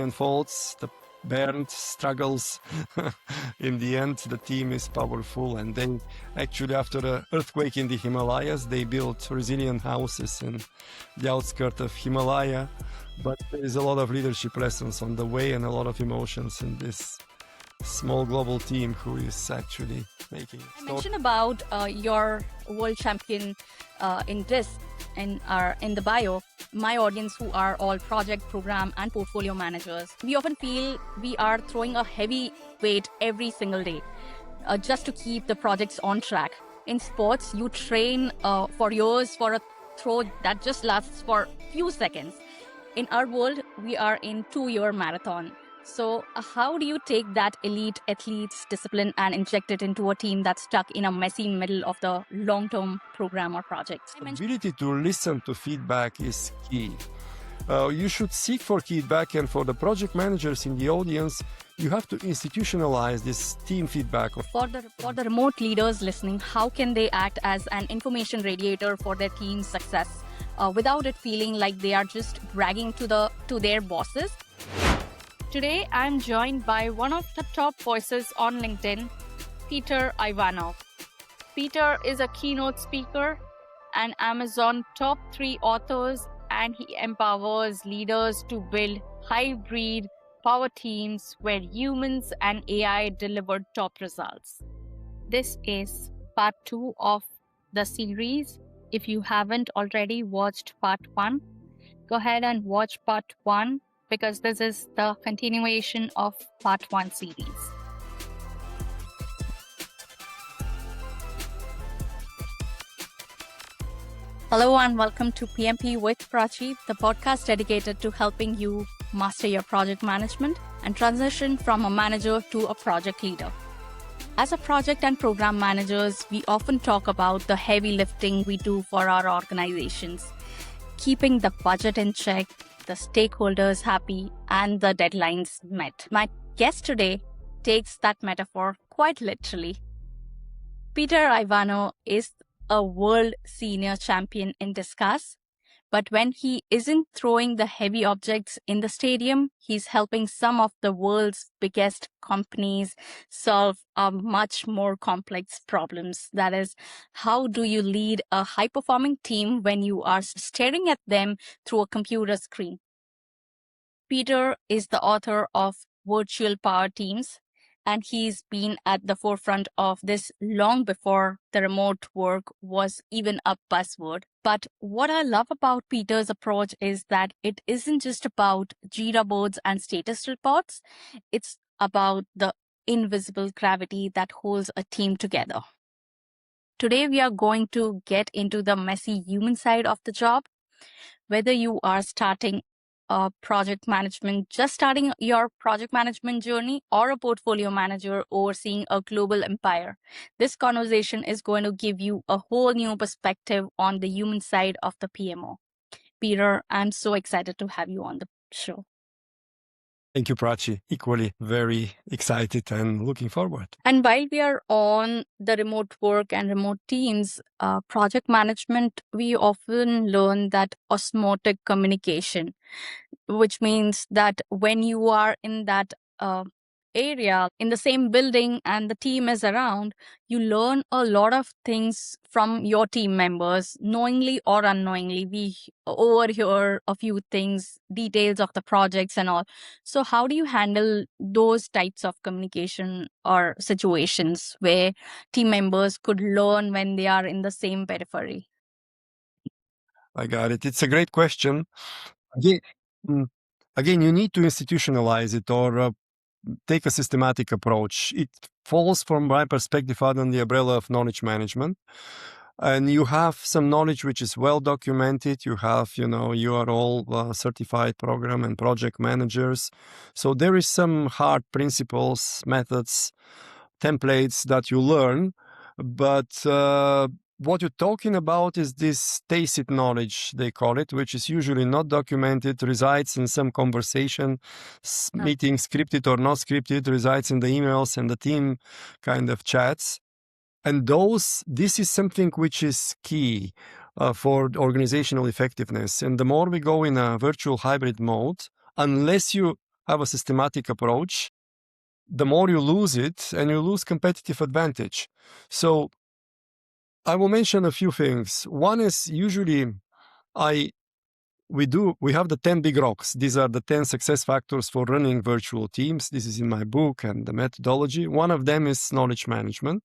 unfolds, the Bernd struggles. In the end, the team is powerful, and they actually, after an earthquake in the Himalayas, they built resilient houses in the outskirts of Himalaya. But there is a lot of leadership lessons on the way and a lot of emotions in this small global team who is actually making it. I mentioned about your world champion in this in the bio. My audience, who are all project, program, and portfolio managers, we often feel we are throwing a heavy weight every single day just to keep the projects on track. In sports, you train for years for a throw that just lasts for a few seconds. In our world, we are in 2-year marathon. So how do you take that elite athlete's discipline and inject it into a team that's stuck in a messy middle of the long-term program or project? The ability to listen to feedback is key. You should seek for feedback, and for the project managers in the audience, you have to institutionalize this team feedback. For the remote leaders listening, how can they act as an information radiator for their team's success without it feeling like they are just bragging to their bosses? Today, I'm joined by one of the top voices on LinkedIn, Peter Ivanov. Peter is a keynote speaker, an Amazon top 3 authors, and he empowers leaders to build hybrid power teams where humans and AI deliver top results. This is part 2 of the series. If you haven't already watched part 1, go ahead and watch part 1, because this is the continuation of part 1 series. Hello and welcome to PMP with Prachi, the podcast dedicated to helping you master your project management and transition from a manager to a project leader. As a project and program managers, we often talk about the heavy lifting we do for our organizations, keeping the budget in check, the stakeholders happy, and the deadlines met. My guest today takes that metaphor quite literally. Peter Ivanov is a world senior champion in discuss, but when he isn't throwing the heavy objects in the stadium, he's helping some of the world's biggest companies solve much more complex problems. That is, how do you lead a high-performing team when you are staring at them through a computer screen? Peter is the author of Virtual Power Teams, and he's been at the forefront of this long before the remote work was even a buzzword. But what I love about Peter's approach is that it isn't just about Jira boards and status reports. It's about the invisible gravity that holds a team together. Today, we are going to get into the messy human side of the job. Whether you are starting project management, just starting your project management journey, or a portfolio manager overseeing a global empire, this conversation is going to give you a whole new perspective on the human side of the PMO. Peter, I'm so excited to have you on the show. Thank you, Prachi. Equally very excited and looking forward. And while we are on the remote work and remote teams, project management, we often learn that osmotic communication, which means that when you are in that area, in the same building, and the team is around, you learn a lot of things from your team members, knowingly or unknowingly. We overhear a few things, details of the projects and all. So how do you handle those types of communication or situations where team members could learn when they are in the same periphery? I got it. It's a great question. Again, you need to institutionalize it or take a systematic approach. It falls, from my perspective, under the umbrella of knowledge management. And you have some knowledge which is well documented. You have, you are all certified program and project managers. So there is some hard principles, methods, templates that you learn. But what you're talking about is this tacit knowledge, they call it, which is usually not documented, resides in some conversation, meeting, scripted or not scripted, resides in the emails and the team kind of chats. And this is something which is key for organizational effectiveness. And the more we go in a virtual hybrid mode, unless you have a systematic approach, the more you lose it and you lose competitive advantage. So I will mention a few things. One is usually we have the 10 big rocks. These are the 10 success factors for running virtual teams. This is in my book and the methodology. One of them is knowledge management.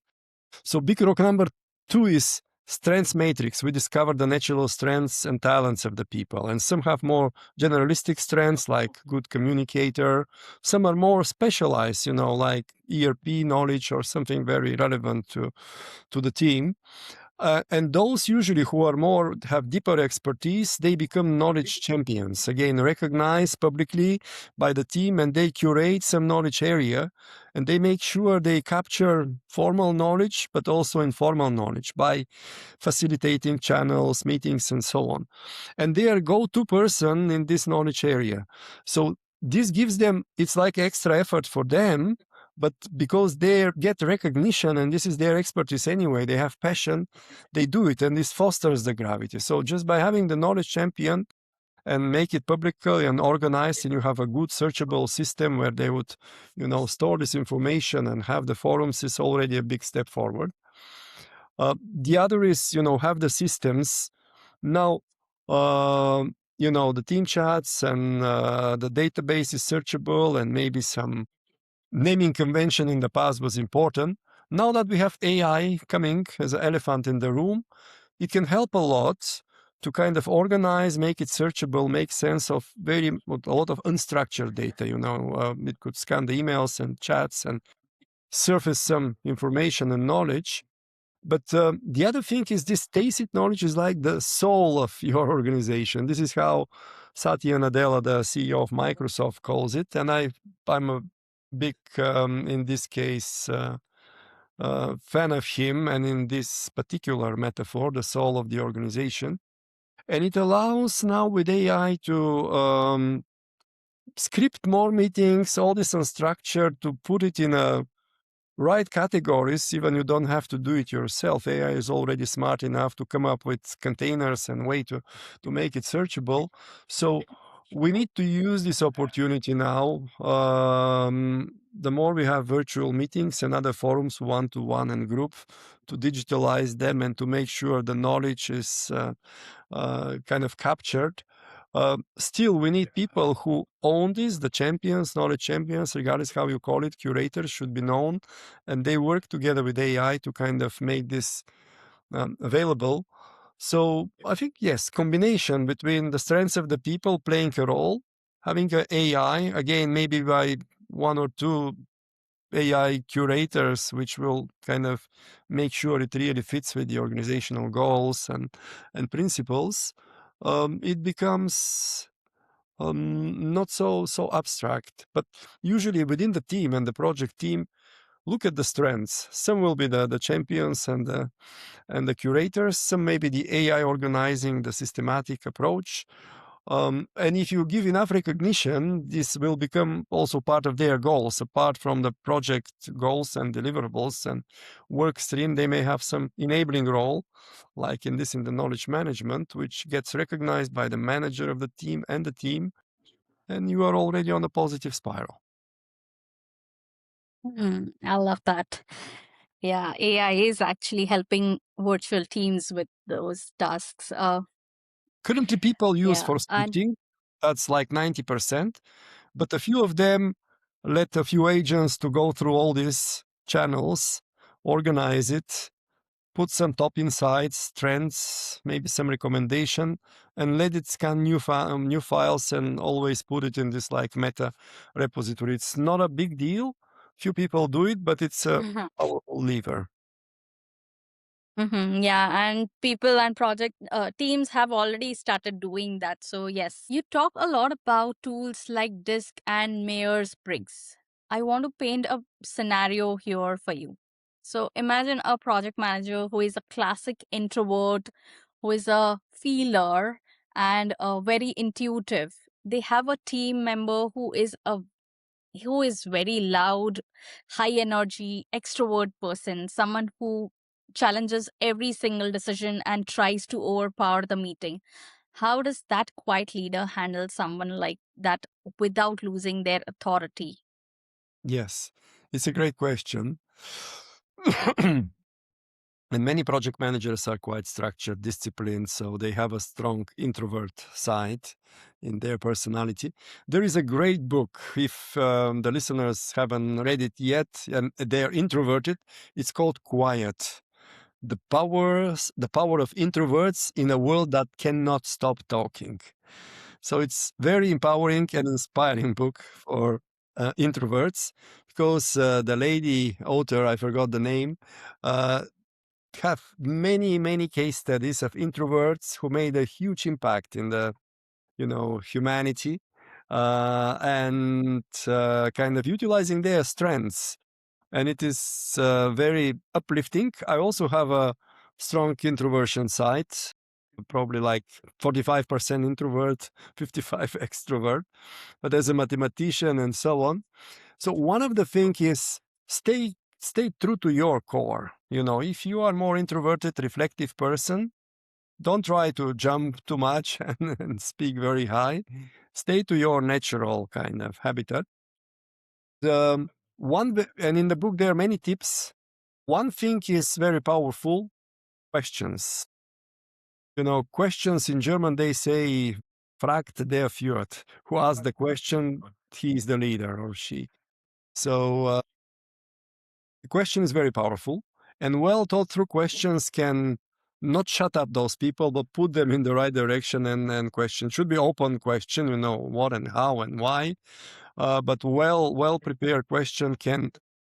So big rock number 2 is strengths matrix. We discover the natural strengths and talents of the people. And some have more generalistic strengths like good communicator. Some are more specialized, like ERP knowledge or something very relevant to the team. And those usually who have deeper expertise, they become knowledge champions. Again, recognized publicly by the team, and they curate some knowledge area, and they make sure they capture formal knowledge, but also informal knowledge by facilitating channels, meetings, and so on. And they are go-to person in this knowledge area. So this gives them, it's like extra effort for them, but because they get recognition and this is their expertise anyway, they have passion, they do it, and this fosters the gravity. So just by having the knowledge champion and make it publicly and organized, and you have a good searchable system where they would, store this information and have the forums, is already a big step forward. The other is, have the systems. Now, the team chats and the database is searchable, and maybe some naming convention in the past was important. Now that we have AI coming as an elephant in the room, it can help a lot to kind of organize, make it searchable, make sense of a lot of unstructured data. It could scan the emails and chats and surface some information and knowledge. But the other thing is this tacit knowledge is like the soul of your organization. This is how Satya Nadella, the CEO of Microsoft, calls it. And I'm a big, in this case, fan of him, and in this particular metaphor, the soul of the organization. And it allows now with AI to script more meetings, all this unstructured, to put it in a right categories. Even you don't have to do it yourself. AI is already smart enough to come up with containers and way to make it searchable. So we need to use this opportunity now. The more we have virtual meetings and other forums, one-to-one and group, to digitalize them and to make sure the knowledge is kind of captured. Still, we need people who own this, the champions, knowledge champions, regardless how you call it, curators should be known, and they work together with AI to kind of make this available. So I think, yes, combination between the strengths of the people playing a role, having an AI, again, maybe by 1 or 2 AI curators, which will kind of make sure it really fits with the organizational goals and principles. It becomes not so abstract, but usually within the team and the project team, look at the strengths. Some will be the champions and the curators. Some maybe the AI organizing the systematic approach. And if you give enough recognition, this will become also part of their goals. Apart from the project goals and deliverables and work stream, they may have some enabling role, like in the knowledge management, which gets recognized by the manager of the team and the team, and you are already on a positive spiral. I love that. Yeah, AI is actually helping virtual teams with those tasks. Currently, people use for And scripting. That's like 90%. But a few of them let a few agents to go through all these channels, organize it, put some top insights, trends, maybe some recommendation, and let it scan new files and always put it in this like meta repository. It's not a big deal. Few people do it, but it's a powerful lever. Yeah, and people and project teams have already started doing that. So, yes, you talk a lot about tools like Disk and Myers Briggs. I want to paint a scenario here for you. So, imagine a project manager who is a classic introvert, who is a feeler and very intuitive. They have a team member who is very loud, high energy, extrovert person, someone who challenges every single decision and tries to overpower the meeting. How does that quiet leader handle someone like that without losing their authority? Yes, it's a great question. And many project managers are quite structured, disciplined, so they have a strong introvert side in their personality. There is a great book, if the listeners haven't read it yet and they're introverted, it's called Quiet. The power of introverts in a world that cannot stop talking. So it's very empowering and inspiring book for introverts, because the lady author, I forgot the name, uh, have many case studies of introverts who made a huge impact in the humanity, and kind of utilizing their strengths, and it is very uplifting. I also have a strong introversion side, probably like 45% introvert, 55 extrovert, but as a mathematician and so on. So one of the things is stay true to your core. If you are more introverted, reflective person, don't try to jump too much and speak very high. Stay to your natural kind of habitat. And in the book there are many tips. One thing is very powerful: questions. Questions in German, they say, fragt der führt. Who asks the question, he is the leader or she. So the question is very powerful, and well thought through questions can not shut up those people, but put them in the right direction. And question should be open question, what and how and why. But well prepared question can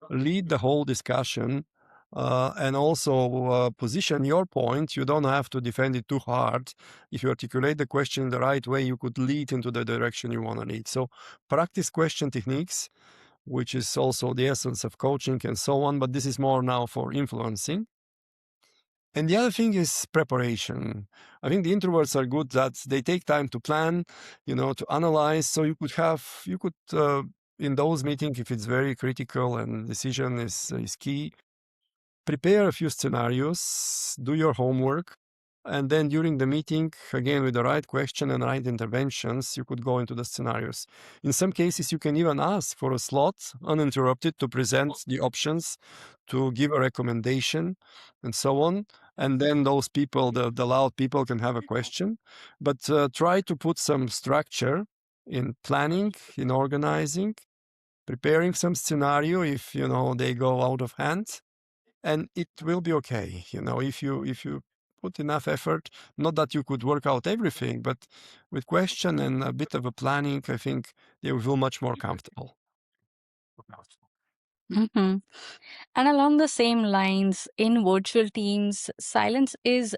lead the whole discussion, and also position your point. You don't have to defend it too hard. If you articulate the question in the right way, you could lead into the direction you want to lead. So practice question techniques, which is also the essence of coaching and so on, but this is more now for influencing. And the other thing is preparation. I think the introverts are good that they take time to plan, to analyze. So you could in those meetings, if it's very critical and decision is key, prepare a few scenarios, do your homework, and then during the meeting, again, with the right question and right interventions, you could go into the scenarios. In some cases, you can even ask for a slot, uninterrupted, to present the options, to give a recommendation, and so on. And then those people, the loud people, can have a question. But try to put some structure in planning, in organizing, preparing some scenario if, they go out of hand, and it will be okay. If you put enough effort, not that you could work out everything, but with question and a bit of a planning, I think they will feel much more comfortable. Mhm. And along the same lines, in virtual teams, silence is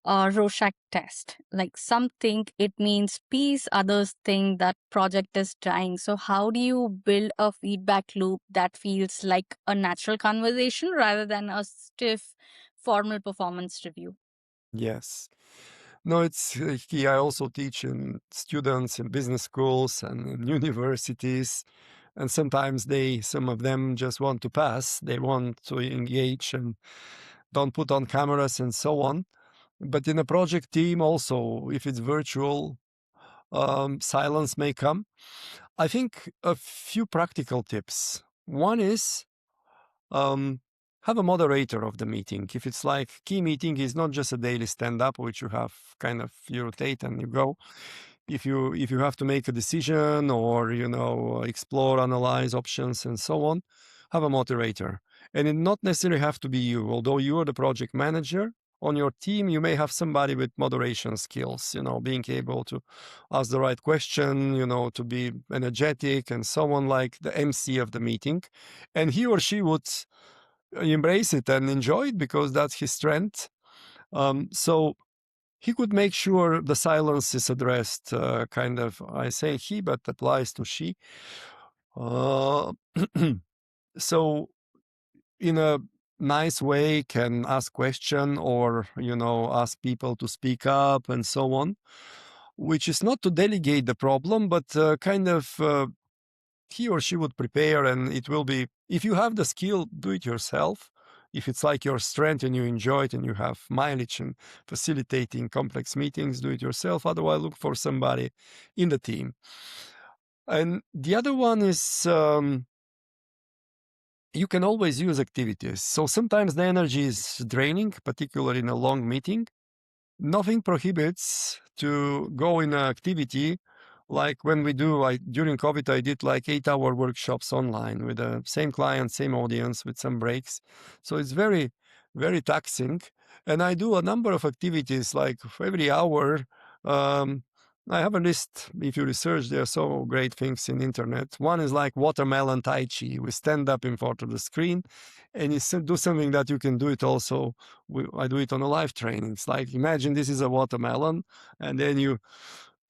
a Rorschach test. Like some think it means peace, others think that project is dying. So, how do you build a feedback loop that feels like a natural conversation rather than a stiff formal performance review? Yes. No, it's key. I also teach in students in business schools and in universities, and sometimes some of them just want to pass. They want to engage and don't put on cameras and so on. But in a project team also, if it's virtual, silence may come. I think a few practical tips. One is, have a moderator of the meeting. If it's like key meeting is not just a daily stand-up, which you have kind of, you rotate and you go. If you have to make a decision or explore, analyze options and so on, have a moderator. And it not necessarily have to be you. Although you are the project manager, on your team you may have somebody with moderation skills, being able to ask the right question, to be energetic and so on, like the MC of the meeting. And he or she would embrace it and enjoy it because that's his strength. So he could make sure the silence is addressed, kind of, I say he, but applies to she. Uh, so in a nice way can ask question or, ask people to speak up and so on, which is not to delegate the problem, but kind of he or she would prepare, and it will be, if you have the skill, do it yourself. if it's like your strength and you enjoy it and you have mileage and facilitating complex meetings, do it yourself. Otherwise, look for somebody in the team. And the other one is you can always use activities. So sometimes the energy is draining, particularly in a long meeting. Nothing prohibits to go in an activity like when we do, during COVID, I did like 8-hour workshops online with the same client, same audience with some breaks. So it's very, very taxing. And I do a number of activities like every hour. I have a list. If you research, there are so great things in internet. One is like watermelon Tai Chi. We stand up in front of the screen and you do something that you can do it also. I do it on a live training. It's like, imagine this is a watermelon and then you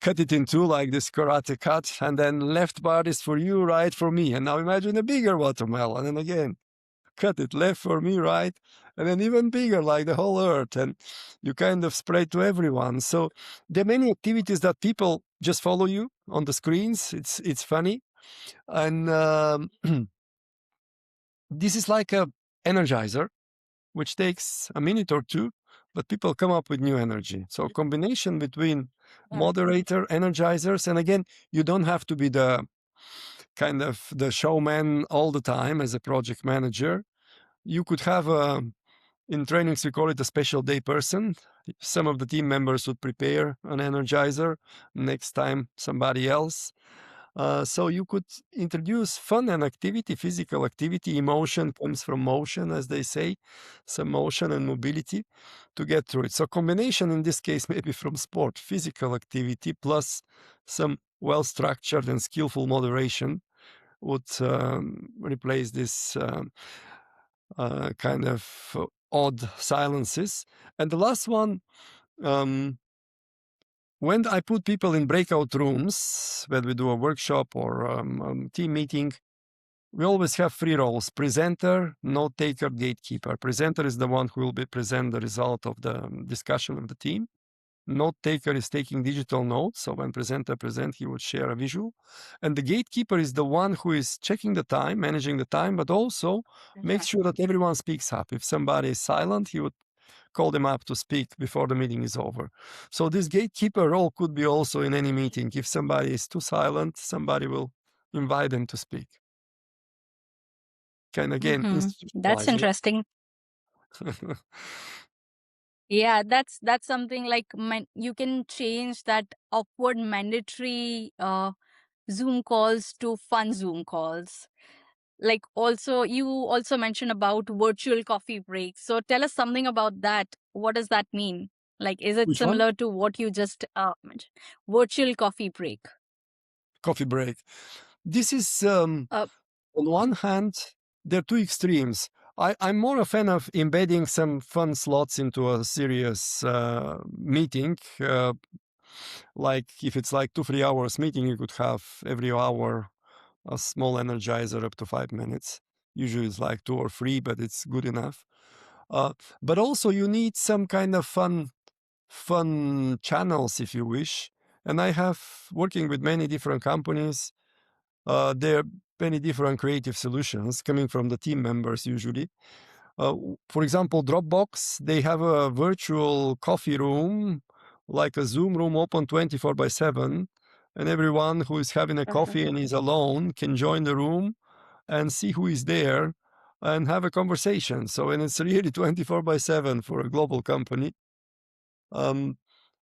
cut it in two like this karate cut, and then left part is for you, right for me. And now imagine a bigger watermelon, and again, cut it left for me, right, and then even bigger, like the whole earth, and you kind of spread to everyone. So there are many activities that people just follow you on the screens. It's funny, and this is like a energizer, which takes a minute or two, but people come up with new energy. So combination between moderator, energizers, and again, you don't have to be the kind of the showman all the time as a project manager. You could have in trainings, we call it a special day person. Some of the team members would prepare an energizer, next time somebody else. So you could introduce fun and activity, physical activity. Emotion comes from motion, as they say, some motion and mobility to get through it. So combination in this case, maybe from sport, physical activity plus some well-structured and skillful moderation would replace this kind of odd silences. And the last one, when I put people in breakout rooms, when we do a workshop or team meeting, we always have three roles: presenter, note taker, gatekeeper. Presenter is the one who will present the result of the discussion of the team. Note taker is taking digital notes. So when presenter presents, he would share a visual. And the gatekeeper is the one who is checking the time, managing the time, but also makes sure that everyone speaks up. If somebody is silent, he would call them up to speak before the meeting is over. So this gatekeeper role could be also in any meeting. If somebody is too silent, somebody will invite them to speak. Can again That's institutionalize it. interesting. Yeah, that's something like you can change that awkward mandatory Zoom calls to fun Zoom calls. Like also, you also mentioned about virtual coffee breaks. So tell us something about that. What does that mean? Like, is it Which one? similar to what you just mentioned? Virtual coffee break. Coffee break. This is Uh, on one hand, there are two extremes. I'm more a fan of embedding some fun slots into a serious meeting. Like if it's like 2-3 hours meeting, you could have every hour a small energizer up to 5 minutes. Usually it's like 2 or 3, but it's good enough. But also you need some kind of fun channels, if you wish. And I have working with many different companies. There are many different creative solutions coming from the team members usually. For example, Dropbox, they have a virtual coffee room, like a Zoom room open 24/7. And everyone who is having a coffee and is alone can join the room and see who is there and have a conversation. So, and it's really 24/7 for a global company.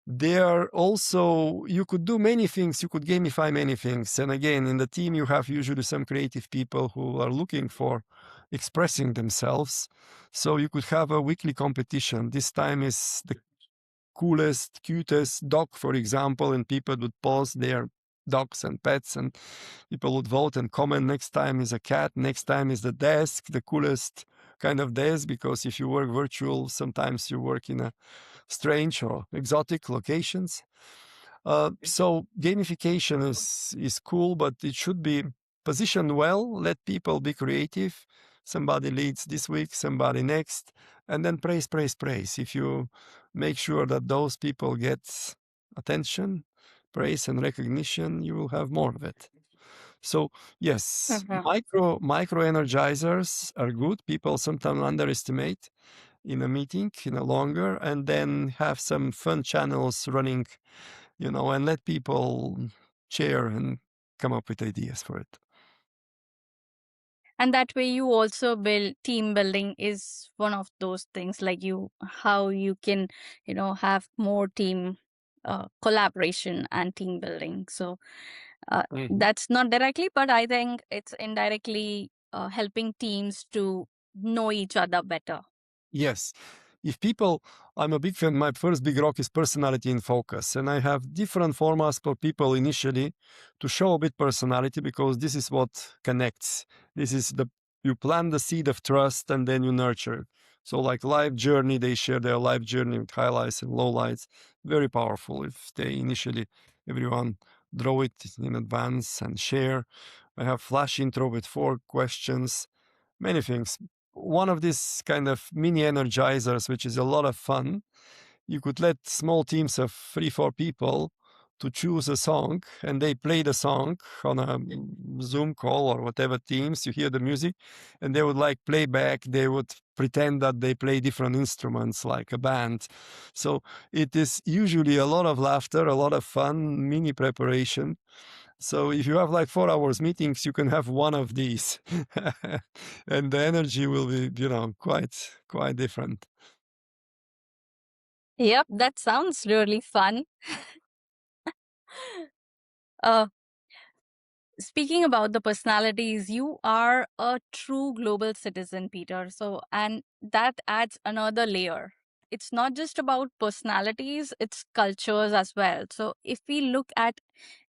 There also, you could do many things, you could gamify many things. And again, in the team, you have usually some creative people who are looking for expressing themselves. So you could have a weekly competition. This time is the coolest, cutest dog, for example, and people would post their dogs and pets, and people would vote and comment. Next time is a cat, next time is the desk, the coolest kind of desk, because if you work virtual, sometimes you work in a strange or exotic locations. So gamification is cool, but it should be positioned well. Let people be creative. Somebody leads this week, somebody next, and then praise, praise, praise. If you make sure that those people get attention, praise, and recognition, you will have more of it. So yes, micro energizers are good. People sometimes underestimate in a meeting, in a longer, and then have some fun channels running, and let people share and come up with ideas for it. And that way you also build team building is one of those things, like how you can have more team collaboration and team building. So that's not directly, but I think it's indirectly helping teams to know each other better. Yes. If people, I'm a big fan, my first big rock is personality in focus. And I have different formats for people initially to show a bit personality, because this is what connects. You plant the seed of trust and then you nurture. So like life journey, they share their life journey with highlights and lowlights. Very powerful if they initially, everyone draw it in advance and share. I have flash intro with 4 questions, many things. One of these kind of mini energizers, which is a lot of fun, you could let small teams of 3-4 people to choose a song, and they play the song on a Zoom call or whatever Teams. You hear the music, and they would play back. They would pretend that they play different instruments like a band. So it is usually a lot of laughter, a lot of fun, mini preparation. So if you have 4 hours meetings, you can have one of these and the energy will be, quite different. Yep, that sounds really fun. Speaking about the personalities, you are a true global citizen, Peter. So, and that adds another layer. It's not just about personalities, it's cultures as well. So, if we look at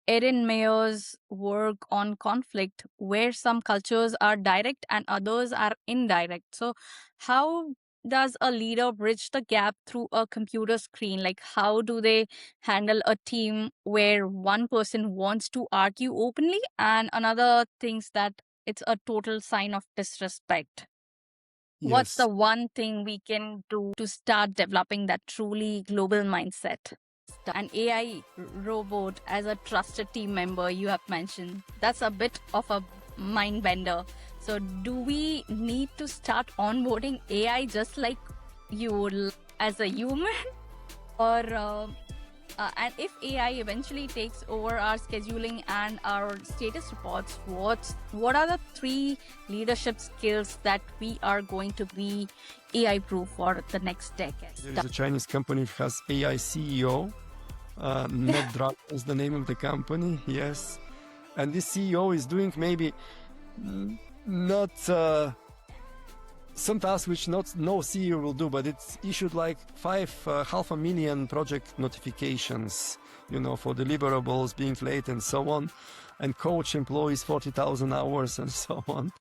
Erin Mayer's work on conflict, where some cultures are direct and others are indirect. So, how does a leader bridge the gap through a computer screen? Like, how do they handle a team where one person wants to argue openly and another thinks that it's a total sign of disrespect? What's the Yes. one thing we can do to start developing that truly global mindset? An AI robot as a trusted team member, you have mentioned. That's a bit of a mind bender. So, do we need to start onboarding AI just like you would as a human? Or and if AI eventually takes over our scheduling and our status reports, what are the 3 leadership skills that we are going to be AI proof for the next decade? There is a Chinese company that has AI CEO. NetDrop is the name of the company. Yes. And this CEO is doing maybe not some tasks which no CEO will do, but it's issued 500,000 project notifications, for deliverables being late and so on, and coach employees 40,000 hours and so on.